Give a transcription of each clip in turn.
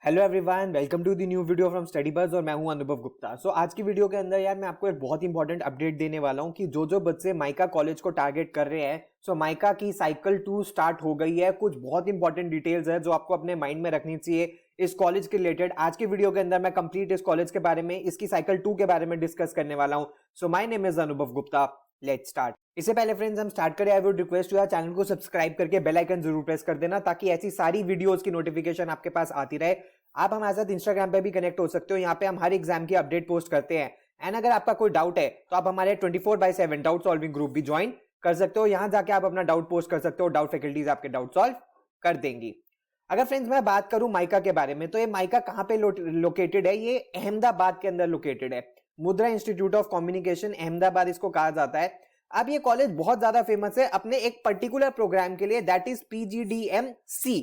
Hello everyone, welcome to the new video from study buzz और मैं हूं अनुभव गुप्ता। आज की वीडियो के अंदर यार मैं आपको एक बहुत इंपॉर्टेंट अपडेट देने वाला हूं कि जो बच्चे माइका कॉलेज को टारगेट कर रहे हैं, माइका की साइकिल 2 स्टार्ट हो गई है। कुछ बहुत इंपॉर्टेंट डिटेल्स है जो आपको अपने माइंड में रखनी चाहिए इस कॉलेज के रिलेटेड। आज की वीडियो के अंदर मैं कंप्लीट इस कॉलेज के बारे में, इसकी साइकिल 2 के बारे में डिस्कस करने वाला हूं। सो माय नेम इज अनुभव गुप्ता, लेट्स स्टार्ट। इससे पहले फ्रेंड्स हम स्टार्ट करें, I would request you channel को सब्सक्राइब करके बेल आइकन जरूर प्रेस कर देना ताकि ऐसी सारी वीडियोस की नोटिफिकेशन आपके पास आती रहे। आप हमारे साथ इंस्टाग्राम पे भी कनेक्ट हो सकते हो, यहाँ पे हम हर एग्जाम की अपडेट पोस्ट करते हैं। एंड अगर आपका कोई डाउट है तो आप हमारे 24/7 डाउट सॉल्विंग ग्रुप भी ज्वाइन कर सकते हो। यहां जाके आप अपना डाउट पोस्ट कर सकते हो, डाउट फैकल्टीज आपके डाउट सॉल्व कर देंगी। अगर फ्रेंड्स मैं बात करूं माइका के बारे में, तो ये माइका कहां पे लोकेटेड है? ये अहमदाबाद के अंदर लोकेटेड है। मुद्रा इंस्टीट्यूट ऑफ कम्युनिकेशन अहमदाबाद इसको कहा जाता है। अब ये कॉलेज बहुत ज्यादा फेमस है अपने एक पर्टिकुलर प्रोग्राम के लिए, that is PGDM-C।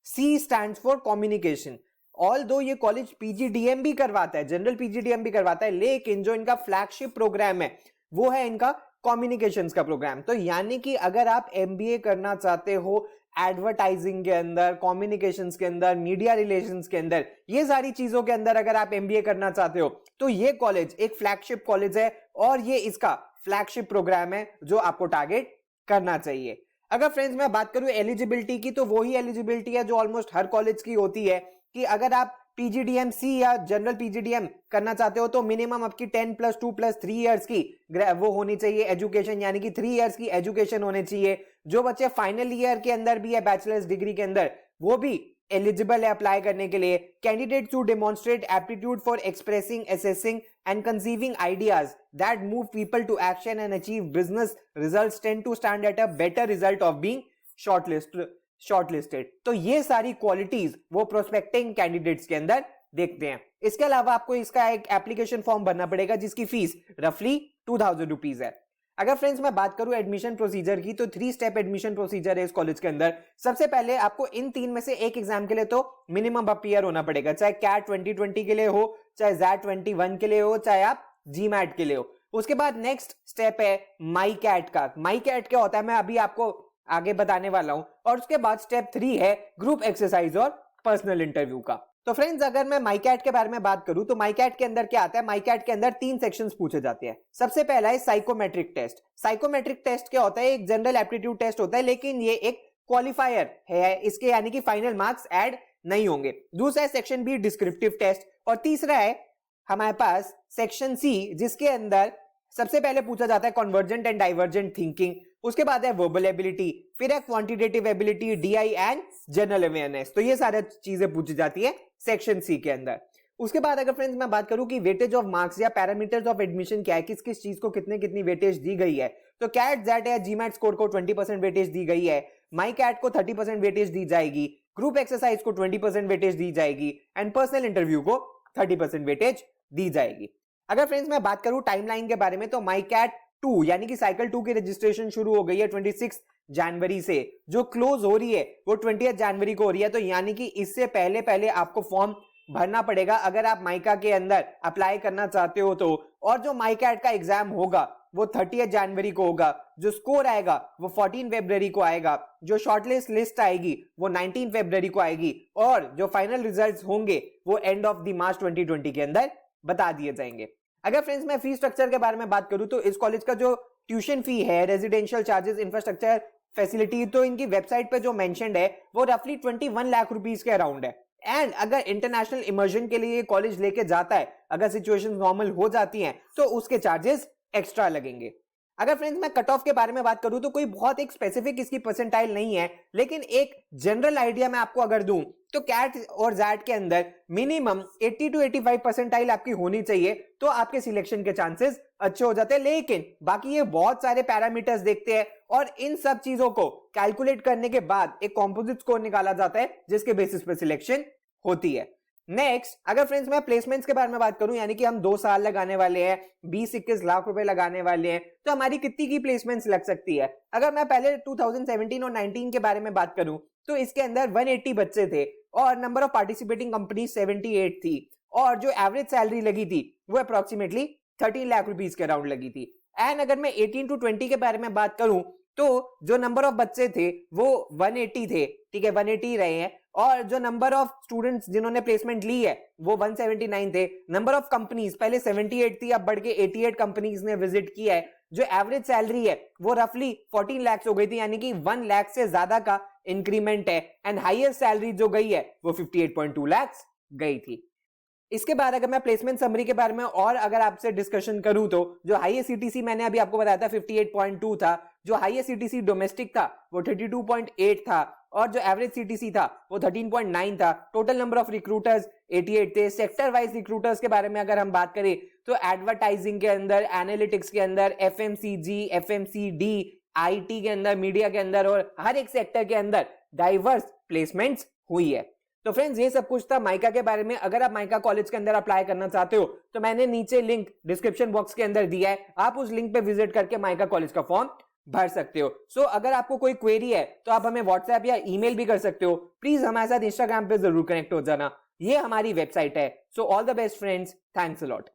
C stands for communication. All दो ये कॉलेज PGDM भी करवाता है, जनरल PGDM भी करवाता है, लेकिन जो इनका फ्लैगशिप प्रोग्राम है वो है इनका कम्युनिकेशंस का प्रोग्राम। तो यानी कि अगर आप MBA करना चाहते हो एडवर्टाइजिंग के अंदर, कम्युनिकेशंस के अंदर, मीडिया रिलेशंस के अंदर, ये सारी चीजों के अंदर अगर आप MBA करना चाहते हो तो ये कॉलेज एक फ्लैगशिप कॉलेज है और ये इसका फ्लैगशिप प्रोग्राम है जो आपको टारगेट करना चाहिए। अगर फ्रेंड्स मैं बात करूं एलिजिबिलिटी की, तो वही एलिजिबिलिटी है जो ऑलमोस्ट हर कॉलेज की होती है कि अगर आप PGDM-C या जनरल PGDM करना चाहते हो तो मिनिमम आपकी 10+2+3 इयर्स की वो होनी चाहिए एजुकेशन, यानी कि 3 इयर्स की एजुकेशन होनी चाहिए। जो बच्चे फाइनल ईयर के अंदर भी है बैचलर्स डिग्री के अंदर, वो भी एलिजिबल है अप्लाई करने के लिए। Candidate to demonstrate aptitude for expressing, assessing and conceiving ideas that move people to action and achieve business results tend to stand at a better result of being shortlisted. तो ये सारी qualities वो prospecting candidates के अंदर देखते हैं। इसके अलावा आपको इसका एक एप्लीकेशन फॉर्म भरना पड़ेगा जिसकी फीस रफली 2000 रुपीज है। अगर फ्रेंड्स मैं बात करूं एडमिशन प्रोसीजर की, तो 3 स्टेप एडमिशन प्रोसीजर है इस कॉलेज के अंदर। सबसे पहले आपको इन 3 में से एक एग्जाम के लिए तो मिनिमम अपीयर होना पड़ेगा, चाहे कैट 2020 के लिए हो, चाहे जैट 21 के लिए हो, चाहे आप GMAT के लिए हो। उसके बाद नेक्स्ट स्टेप है माई कैट का। माई कैट क्या होता है मैं अभी आपको आगे बताने वाला हूं। और उसके बाद स्टेप 3 है ग्रुप एक्सरसाइज और पर्सनल इंटरव्यू का। तो फ्रेंड्स अगर मैं माईकैट के बारे में बात करूं तो माईकैट के अंदर क्या आता है? माईकैट के अंदर 3 सेक्शंस पूछे जाते हैं। सबसे पहला है साइकोमेट्रिक टेस्ट। साइकोमेट्रिक टेस्ट क्या होता है? एक जनरल एप्टीट्यूड टेस्ट होता है, लेकिन ये एक क्वालिफायर है इसके, यानी कि फाइनल मार्क्स ऐड नहीं होंगे। दूसरा है सेक्शन B डिस्क्रिप्टिव टेस्ट, और तीसरा है हमारे पास सेक्शन C जिसके अंदर सबसे पहले पूछा जाता है कन्वर्जेंट एंड डाइवर्जेंट थिंकिंग, उसके बाद है वर्बल एबिलिटी, फिर है quantitative ability, DI and general awareness. तो ये सारी चीजें पूछी जाती है सेक्शन C के अंदर। उसके बाद अगर फ्रेंड्स मैं बात करूं कि वेटेज ऑफ मार्क्स या पैरामीटर्स ऑफ एडमिशन क्या है, किस किस चीज को कितने कितनी वेटेज दी गई है, तो कैट जैट या GMAT स्कोर को 20% वेटेज दी गई है, माई कैट को 30% वेटेज दी जाएगी, ग्रुप एक्सरसाइज को 20% वेटेज दी जाएगी एंड पर्सनल इंटरव्यू को 30% वेटेज दी जाएगी। अगर फ्रेंड्स मैं बात करूं टाइमलाइन के बारे में, तो माई कैट 2 यानी कि साइकिल 2 की रजिस्ट्रेशन शुरू हो गई है 26 जनवरी से, जो क्लोज हो रही है वो 20 जनवरी को हो रही है। तो यानी कि इससे पहले पहले आपको फॉर्म भरना पड़ेगा अगर आप माइका के अंदर अप्लाई करना चाहते हो तो। और जो माइकैट का एग्जाम होगा वो 30 जनवरी को होगा, जो स्कोर आएगा वो 14 फरवरी को आएगा, जो शॉर्टलिस्ट लिस्ट आएगी वो 19 फरवरी को आएगी, और जो फाइनल रिजल्ट्स होंगे वो एंड ऑफ द मार्च 2020 के अंदर बता दिए जाएंगे। अगर फ्रेंड्स मैं फी स्ट्रक्चर के बारे में बात करूं तो इस कॉलेज का जो ट्यूशन फी है, रेजिडेंशियल चार्जेस, इंफ्रास्ट्रक्चर फैसिलिटी, तो इनकी वेबसाइट पे जो मेंशन्ड है वो रफली 21 लाख रुपीस के अराउंड है। एंड अगर इंटरनेशनल इमर्जन के लिए कॉलेज लेके जाता है, अगर सिचुएशन नॉर्मल हो जाती हैं तो उसके चार्जेस एक्स्ट्रा लगेंगे। अगर फ्रेंड्स मैं कट ऑफ के बारे में बात करूं तो कोई बहुत एक स्पेसिफिक इसकी परसेंटाइल नहीं है, लेकिन एक जनरल आइडिया मैं आपको अगर दूं तो कैट और जैट के अंदर मिनिमम 80 to 85 परसेंटाइल आपकी होनी चाहिए, तो आपके सिलेक्शन के चांसेस अच्छे हो जाते हैं। लेकिन बाकी ये बहुत सारे पैरामीटर्स देखते हैं और इन सब चीजों को कैलकुलेट करने के बाद एक कॉम्पोजिट स्कोर निकाला जाता है जिसके बेसिस पे सिलेक्शन होती है। नेक्स्ट अगर फ्रेंड्स मैं प्लेसमेंट्स के बारे में बात करूं, यानी कि हम 2 साल लगाने वाले हैं, 20-21 लाख रुपए लगाने वाले हैं, तो हमारी कितनी की प्लेसमेंट्स लग सकती है? अगर मैं पहले 2017 और 19 के बारे में बात करूं तो इसके अंदर 180 बच्चे थे और नंबर ऑफ पार्टिसिपेटिंग कंपनी 78 थी, और जो एवरेज सैलरी लगी थी वो अप्रोक्सीमेटली 13 लाख रुपीस के अराउंड लगी थी। एंड अगर मैं 18 to 20 के बारे में बात करूं तो जो नंबर ऑफ बच्चे थे वो 180 थे, ठीक है 180 रहे हैं, और जो नंबर ऑफ स्टूडेंट्स जिन्होंने प्लेसमेंट ली है वो 179 थे। नंबर ऑफ कंपनीज पहले 78 थी, अब बढ़ के 88 कंपनीज ने विजिट किया है। जो एवरेज सैलरी है वो रफली 14 लाख हो गई थी, यानी कि 1 लाख से ज्यादा का इंक्रीमेंट है। एंड हाईएस्ट सैलरी जो गई है वो 58.2 लाख गई थी। इसके बाद अगर मैं प्लेसमेंट समरी के बारे में और अगर आपसे डिस्कशन करूं तो जो हाईएस्ट सीटीसी मैंने अभी आपको बताया था 58.2 था, जो हाईएस्ट सीटीसी डोमेस्टिक था वो 32.8 था, और जो एवरेज सीटीसी था वो 13.9 था। टोटल नंबर ऑफ रिक्रूटर्स 88 थे। सेक्टर वाइज रिक्रूटर्स के बारे में अगर हम बात करें तो एडवर्टाइजिंग के अंदर, एनालिटिक्स के अंदर, एफएमसीजी, एफएमसीडी, आईटी के अंदर, मीडिया के अंदर, और हर एक सेक्टर के अंदर डाइवर्स प्लेसमेंट्स हुई है। तो फ्रेंड्स ये सब कुछ था माइका के बारे में। अगर आप माइका कॉलेज के अंदर अप्लाई करना चाहते हो तो मैंने नीचे लिंक डिस्क्रिप्शन बॉक्स के अंदर दिया है, आप उस लिंक पे विजिट करके माइका कॉलेज का फॉर्म भर सकते हो। सो अगर आपको कोई क्वेरी है तो आप हमें व्हाट्सएप या ईमेल भी कर सकते हो। प्लीज हमारे साथ इंस्टाग्राम पे जरूर कनेक्ट हो जाना, ये हमारी वेबसाइट है। So all the best friends, thanks a lot.